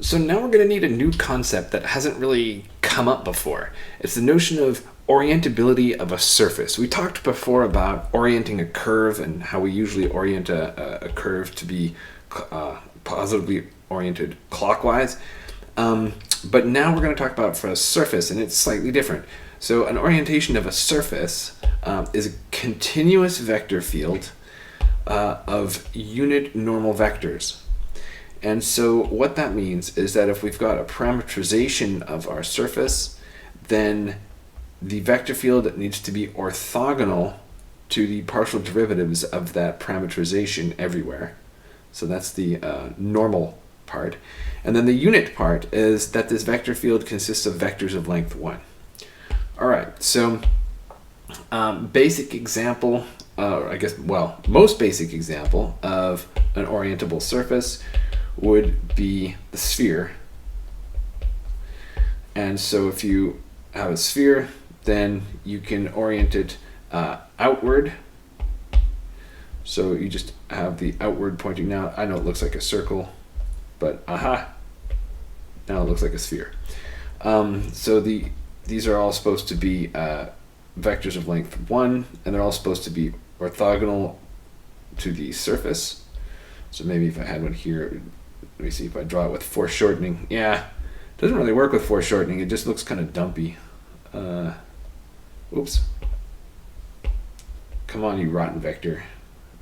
So now we're going to need a new concept that hasn't really come up before. It's the notion of orientability of a surface. We talked before about orienting a curve and how we usually orient a curve to be positively oriented clockwise. But now we're going to talk about for a surface, and it's slightly different. So an orientation of a surface is a continuous vector field of unit normal vectors. And so what that means is that if we've got a parametrization of our surface, then the vector field needs to be orthogonal to the partial derivatives of that parametrization everywhere. So that's the normal part. And then the unit part is that this vector field consists of vectors of length 1. All right, so basic example, most basic example of an orientable surface would be the sphere. And so if you have a sphere, then you can orient it outward. So you just have the outward pointing. Now I know it looks like a circle, but now it looks like a sphere. So these are all supposed to be vectors of length 1, and they're all supposed to be orthogonal to the surface. So maybe if I had one here, let me see if I draw it with foreshortening. Yeah, it doesn't really work with foreshortening. It just looks kind of dumpy. Oops. Come on, you rotten vector.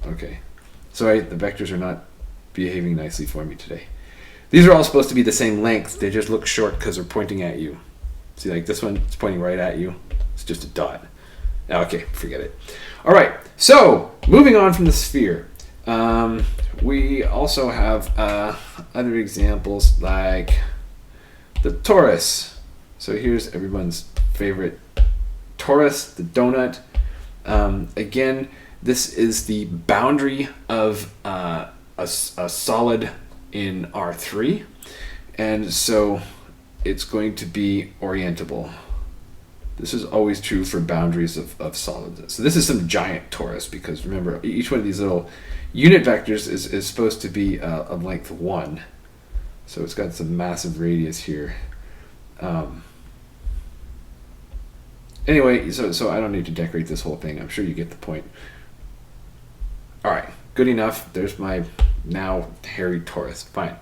Okay. Sorry, the vectors are not behaving nicely for me today. These are all supposed to be the same length. They just look short because they're pointing at you. See, like this one is pointing right at you. It's just a dot. Okay, forget it. All right, so moving on from the sphere. We also have other examples like the Taurus. So here's everyone's favorite Taurus, the donut. Again, this is the boundary of a solid in R3, and so it's going to be orientable. This is always true for boundaries of solids. So this is some giant torus, because remember, each one of these little unit vectors is supposed to be of length 1. So it's got some massive radius here. Anyway, so I don't need to decorate this whole thing. I'm sure you get the point. All right, good enough. There's my now hairy torus. Fine.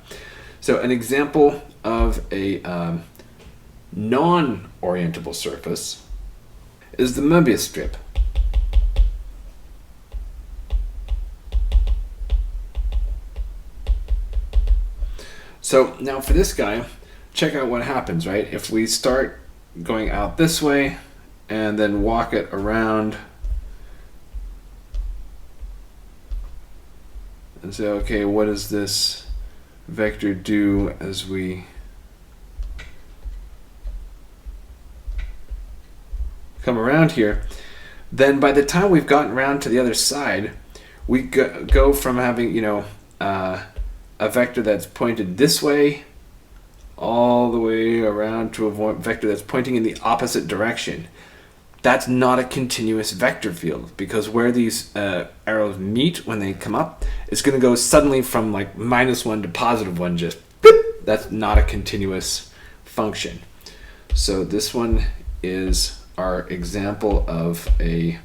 So an example of a non-orientable surface is the Möbius strip. So now for this guy, check out what happens, right? If we start going out this way and then walk it around and say, okay, what does this vector do as we come around here, then by the time we've gotten around to the other side, we go from having, a vector that's pointed this way all the way around to a vector that's pointing in the opposite direction. That's not a continuous vector field, because where these arrows meet when they come up, it's going to go suddenly from like -1 to +1, just boop. That's not a continuous function. So this one is our example of a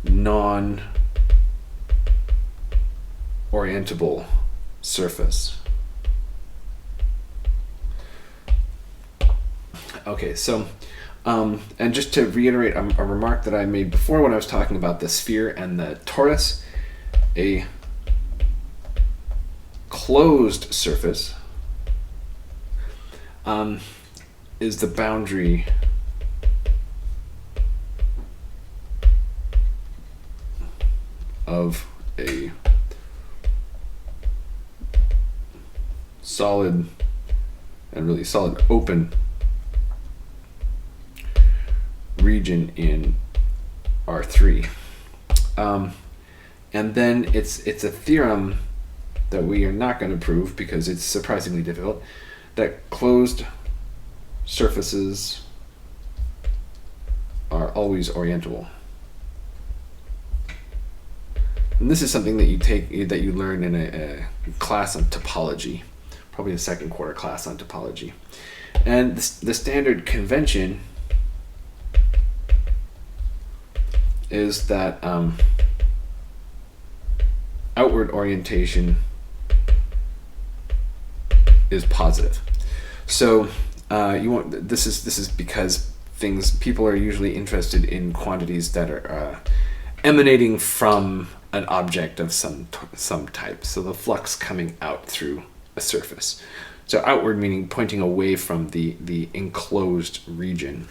non-orientable surface. Okay, so and just to reiterate a remark that I made before when I was talking about the sphere and the torus, a closed surface is the boundary of a solid and really solid open region in R3. And then it's a theorem that we are not going to prove because it's surprisingly difficult, that closed surfaces are always orientable. And this is something that you learn in a class on topology, probably a second quarter class on topology. And the standard convention is that outward orientation is positive. So this is because people are usually interested in quantities that are emanating from an object of some type. So the flux coming out through a surface. So outward meaning pointing away from the enclosed region.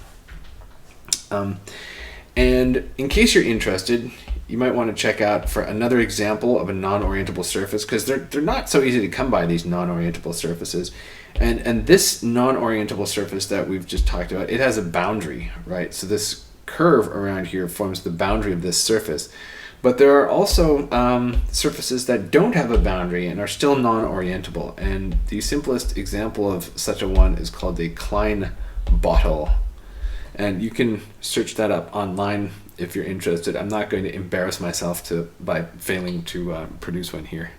And in case you're interested, you might want to check out for another example of a non-orientable surface, because they're not so easy to come by, these non-orientable surfaces. And this non-orientable surface that we've just talked about, it has a boundary, right? So this curve around here forms the boundary of this surface. But there are also surfaces that don't have a boundary and are still non-orientable. And the simplest example of such a one is called a Klein bottle. And you can search that up online if you're interested. I'm not going to embarrass myself by failing to produce one here.